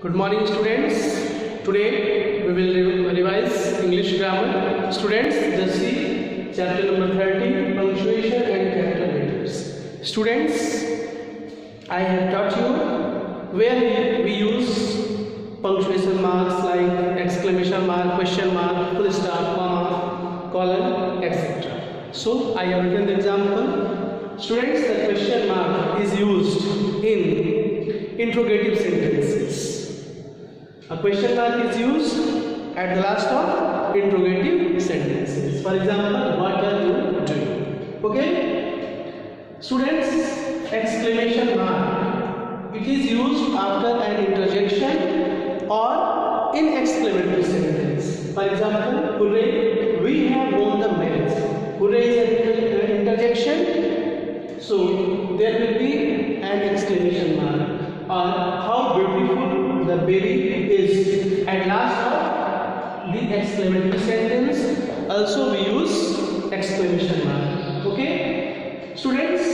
Good morning, students. Today we will revise English grammar. Students, just see chapter number 30, punctuation and character letters. Students, I have taught you where we use punctuation marks like exclamation mark, question mark, full stop, comma, colon, etc. So I have written the example. Students, the question mark is used in interrogative sentences. A question mark is used at the last of interrogative sentences. For example, what are you doing? Okay? Students, exclamation mark. It is used after an interjection or in exclamatory sentence. For example, hooray, we have won the match. Hooray is an interjection. So there will be an exclamation mark. Or how beautiful the baby is. At last of the exclamatory sentence also we use exclamation mark. Okay? Students,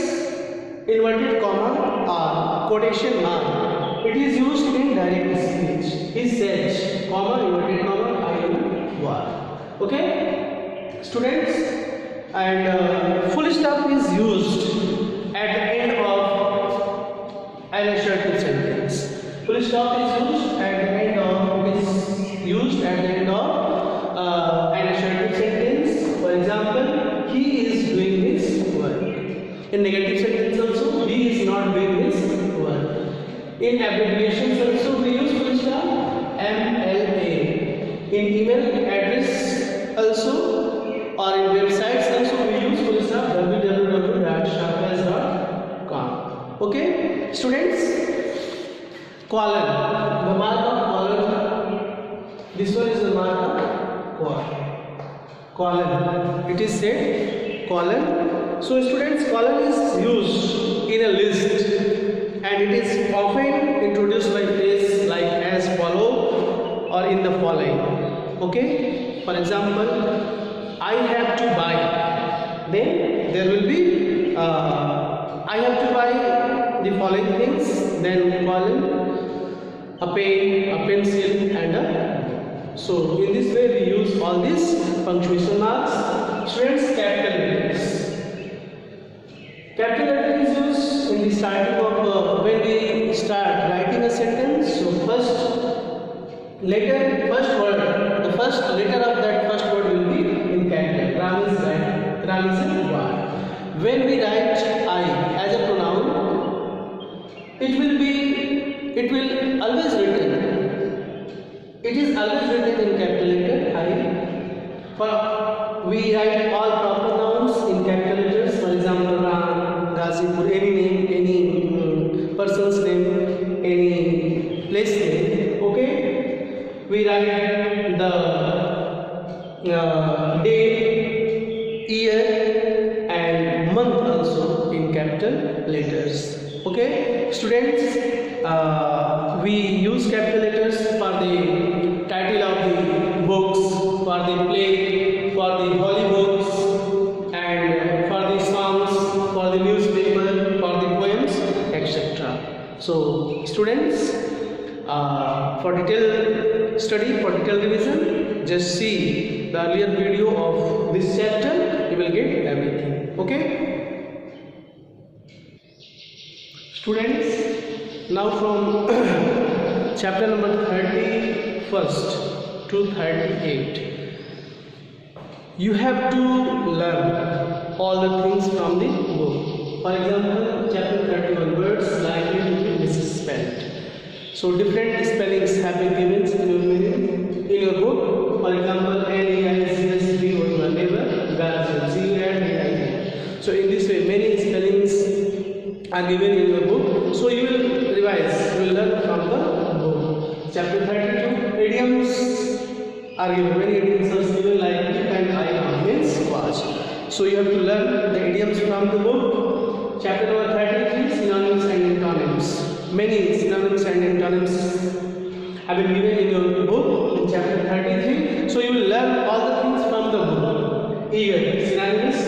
inverted comma or quotation mark. It is used in direct speech. He said, comma, inverted comma, I am war. Okay? Students, and full stop is used at the end of an assertive sentence. Full stop is used at the end of an assertive sentence. For example, he is doing his work. In negative sentence also, he is not doing his work. In abbreviations also we use full stop, MLA. In email address also or in websites also we use full stop, www.sharpaz.com. Okay, students. Colon, the mark of colon, this one is the mark of colon. It is said colon. So students, colon is used in a list and it is often introduced by phrase like as follow or in the following. Okay, for example, I have to buy, then there will be I have to buy the following things, then colon, a pen, a pencil and a. So in this way we use all these punctuation marks. Students, capital letters. Capital letter is used in the starting of when we start writing a sentence. So first letter, first word, the first letter of that first word will be in capital. Ram is a word. When we write I as a pronoun, it will always written. It is always written in capital letter I. For we write all proper nouns in capital letters. For example, Ram, Ghazipur, any name, any person's name, any place name. Okay, we write the day, year, and month also in capital letters. Okay, students, we use capital letters for the title of the books, for the play, for the holy books, and for the songs, for the newspaper, for the poems, etc. So, students, for detailed study, for detailed revision, just see the earlier video of this chapter. You will get everything. Okay. Students, now from chapter number 31st to 38, you have to learn all the things from the book. For example, chapter 31 words likely to be misspelled. So different spellings have been given in your book. For example, NAICSB or your neighbor, So in this way, many spellings are given in your book. So you will revise, you will learn from the book. Chapter 32, idioms are given. Many idioms are given like keep and eye means watch. So you have to learn the idioms from the book. Chapter number 33, synonyms and antonyms. Many synonyms and antonyms have been given in your book in chapter 33. So you will learn all the things from the book. Year, synonymous,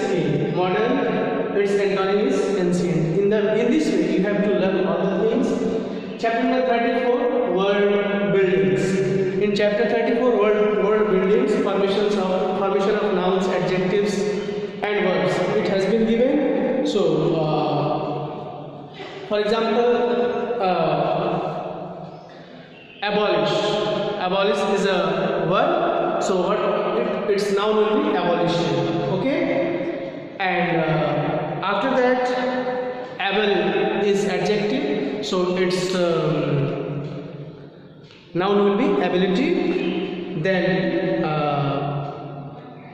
modern, its antonym is ancient. In this way, you have to learn all the things. Chapter number 34, word, chapter 34, word buildings, formation of nouns, adjectives, and verbs. It has been given. So, for example, abolish. Abolish is a verb. So, what its noun will be abolition. Okay, and after that, able is adjective. So, its noun will be ability. Then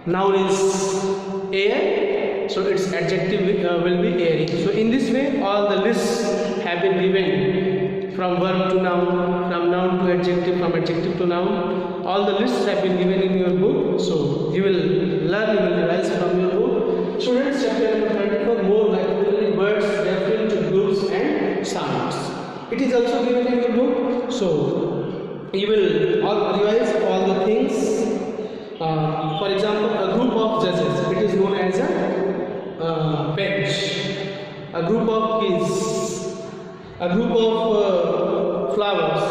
noun is air, so its adjective will be airy. So in this way all the lists have been given, from verb to noun, from noun to adjective, from adjective to noun. All the lists have been given in your book, so you will learn, you will revise from your book. Students, chapter number 34, more vocabulary, words referring to groups and sounds. It is also given in your book, so you will all revise all the things. For example, a group of judges, it is known as a bench. A group of keys, a group of flowers,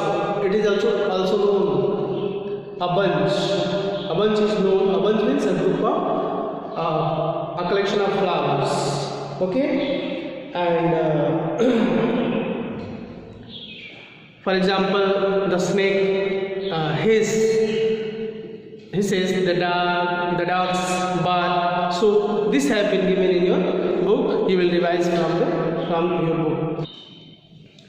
it is also known a bunch. A bunch is known, a bunch means a group of a collection of flowers. Okay, and for example, the snake, he says the dogs bark. So this have been given in your book. You will revise from your book.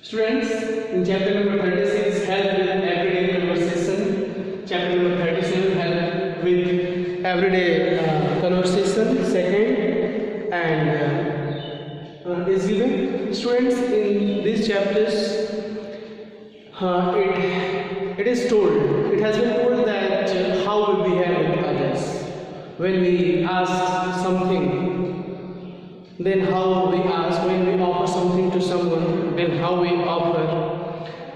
Students, in chapter number 36, help with everyday conversation. Chapter number 37, help with everyday conversation. Second, and is given. Students, in these chapters, it is told, it has been told that how we behave with others. When we ask something, then how we ask. When we offer something to someone, then how we offer.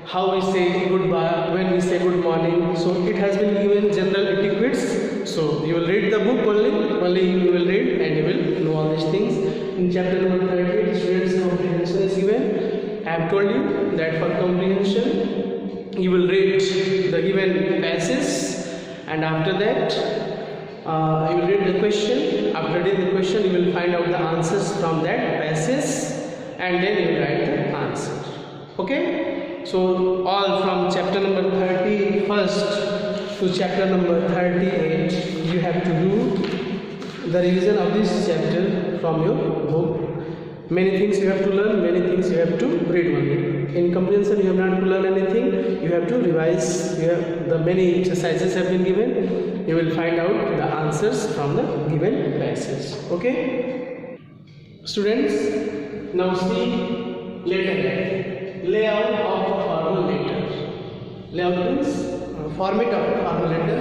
How we say goodbye, when we say good morning. So it has been given general etiquettes. So you will read the book only you will read and you will know all these things. In chapter number 38, students' comprehension is given. I have told you that for comprehension, you will read the given passage, and after that you will read the question. After reading the question, you will find out the answers from that passage, and then you will write the answer. Okay, so all from chapter number 31st to chapter number 38, you have to do the revision of this chapter from your book. Many things you have to learn, many things you have to read only. In comprehension, you have not to learn anything. You have to revise. The many exercises have been given. You will find out the answers from the given passage. Okay, students. Now see letter layout of a formal letter. Layout means format of a formal letter.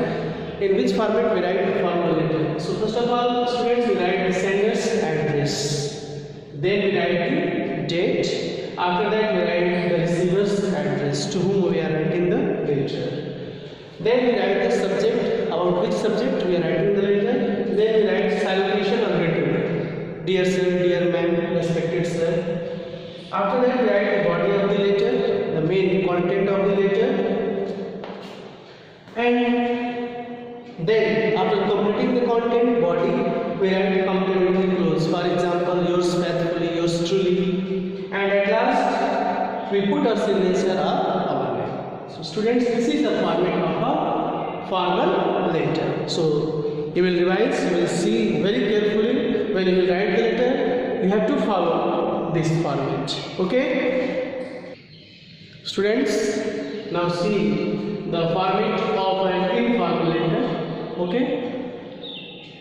In which format we write a formal letter? So first of all, students, we write the sender's address. Then we write the date. After that, we write the receiver's address, to whom we are writing the letter. Then we write the subject, about which subject we are writing the letter. Then we write salutation or greeting. Dear sir, dear ma'am, respected sir. After that, we write the body of the letter, the main content of the letter. And then, after completing the content, body, we write complimentary clause. For example, yours faithfully, yours truly. And at last, we put our signature or our name. So students, this is the format of a formal letter. So you will revise, you will see very carefully when you will write the letter. You have to follow this format. Okay? Students, now see the format of an informal letter. Okay?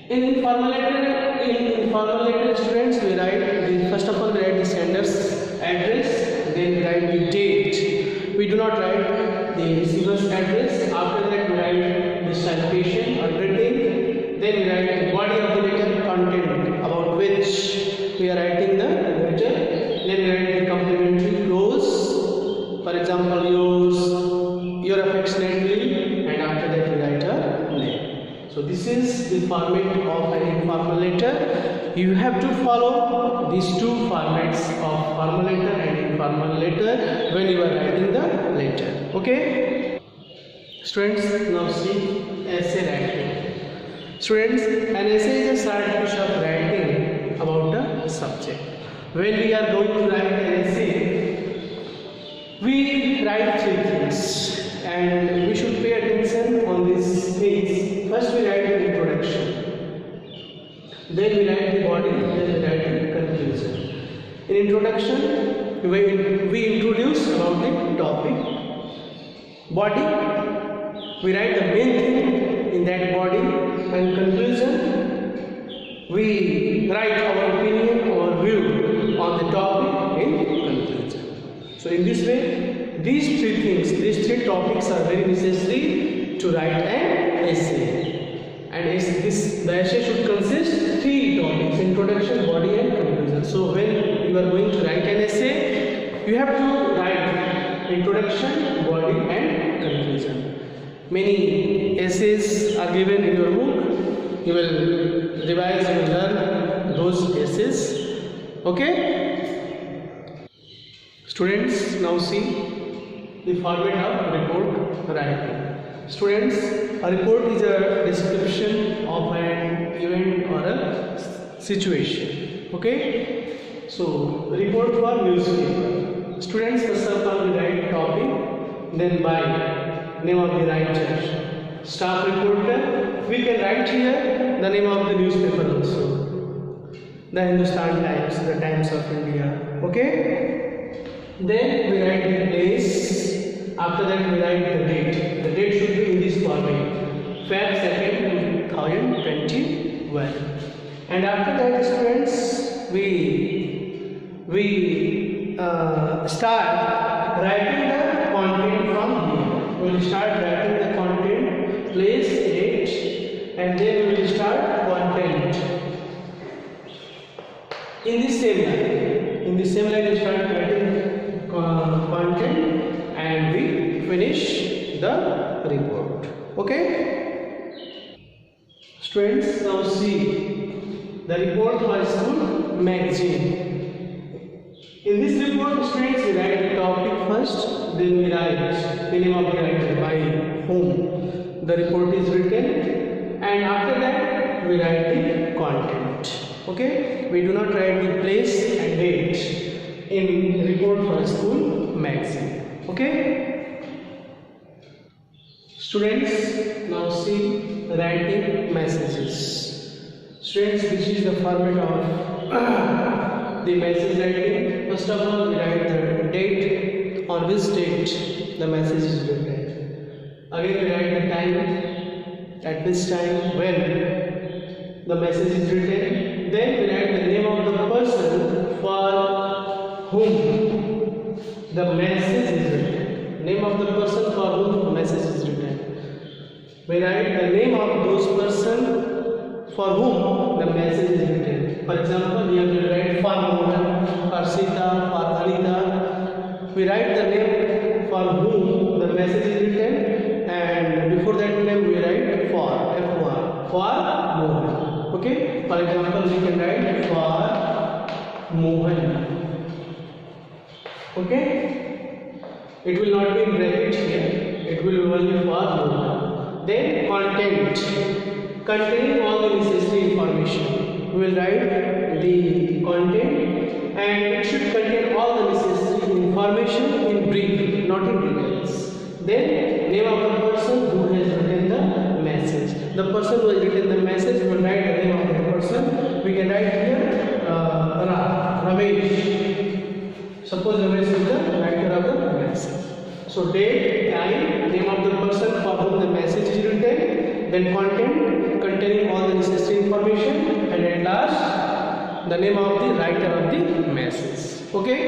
In informal letter, students, we write first of all we write the sender's address, then we write the date. We do not write the receiver's address. After that, we write the salutation or greeting. Then we write the body of the letter, content about which we are writing the letter. Then we write the complimentary clause. For example, yours, your affectionately, and after that we write a name. So this is the format of an informal letter. You have to follow these two formats of formal letter and informal letter when you are writing the letter. Okay? Students, now see essay writing. Students, an essay is a short piece of writing about a subject. When we are going to write an essay, we write three things, and we should pay attention on these things. First, we write the introduction. Then we write the body. Then we write the conclusion. In introduction, we introduce about the topic. Body. We write the main thing in that body, and conclusion, we write our opinion or view on the topic in conclusion. So in this way, these three topics are very necessary to write an essay. And the essay should consist three topics: introduction, body, and conclusion. So when you are going to write an essay, you have to write introduction, body, and conclusion. Many essays are given in your book. You will revise and learn those essays. Okay? Students, now see the format of report writing. Students, a report is a description of an event or a situation. Okay? So, report for newspaper. Students, first of all, we write topic, then by name of the writer, staff reporter. We can write here the name of the newspaper also, the Hindustan Times, the Times of India. Okay. Then we write the place. After that we write the date. The date should be in this format: Feb 2nd, 2021. And after that, students, we start writing the content from here. We will start writing the content, place, date, and then we will start content. In the same line we start writing content, and we finish the report. Okay? Students, now see the report for school magazine. In this report, students, we write the topic first, then we write the name of the writer, by whom the report is written, and after that we write the content. Okay? We do not write the place and date in report for school magazine. Okay? Students, now see writing messages. Students, this is the format of the message writing. First of all, we write the date, on which date the message is written. Again, we write the time, at which time, when the message is written. Then we write the name of the person for whom the message is written. Name of the person for whom the message is written. We write the name of those person for whom the message is written. For example, we have to write for Mohan, for Sita, for Anita. We write the name for whom the message is written, and before that name we write for Mohan. Okay? For example, we can write for Mohan. Okay? It will not be in bracket here. It will be only for Mohan. Then content, containing all the necessary information. We will write the content, and it should contain all the necessary information in brief, not in details. Then name of the person who has written the message. The person who has written the message, we will write the name of the person. We can write here Ramesh. Suppose Ramesh is the writer of the message. So date, time, name of the person for whom the message is written, then content containing all the necessary information, and at last the name of the writer of the message. Okay?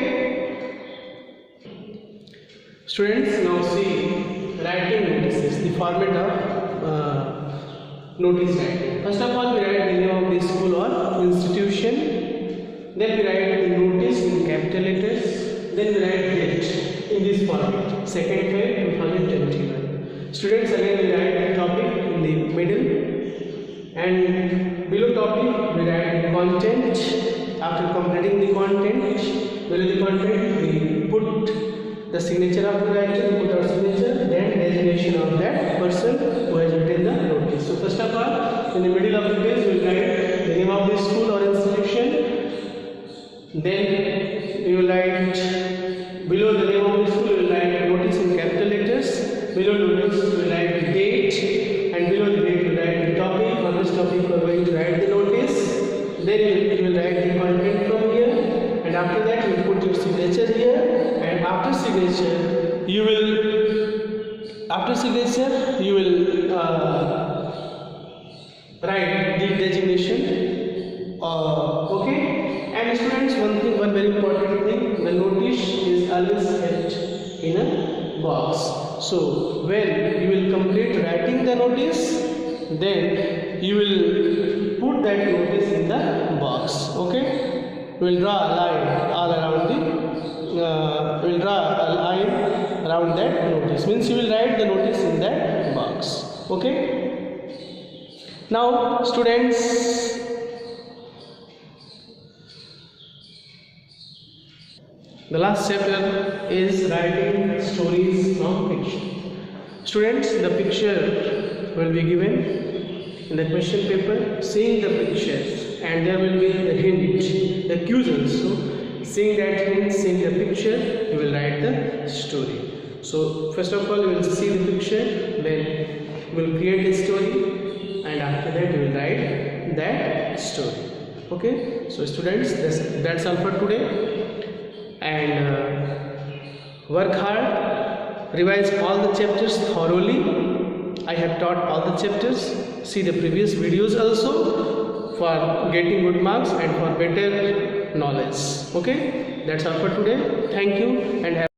Students, now see writing notices, the format of notice writing. First of all, we write the name of the school or institution, then we write the notice in capital letters, then we write date in this format, 2nd Feb 2021. Students, again we write the topic in the middle, and below topic we write the content. After completing the content, below the content we put the signature of the writer, we put our signature, then designation of that below notice you will write the date, and below the date you will write the topic. For this topic you are going to write the notice. Then you will write the content from here, and after that you will put your signature here, and after signature you will write the designation. Okay. And students, one very important thing, the notice is always kept in a box. So when you will complete writing the notice, then you will put that notice in the box. Okay. We will draw a line all around that notice. Means you will write the notice in that box. Okay. Now students, the last chapter is writing stories from fiction. Students, the picture will be given in the question paper. Seeing the pictures, and there will be the hint, the cues also. Seeing that hint, seeing the picture, you will write the story. So first of all you will see the picture, then you will create a story, and after that you will write that story. Okay. So students, that's all for today. And work hard, revise all the chapters thoroughly. I have taught all the chapters. See the previous videos also for getting good marks and for better knowledge. Okay, that's all for today. Thank you and have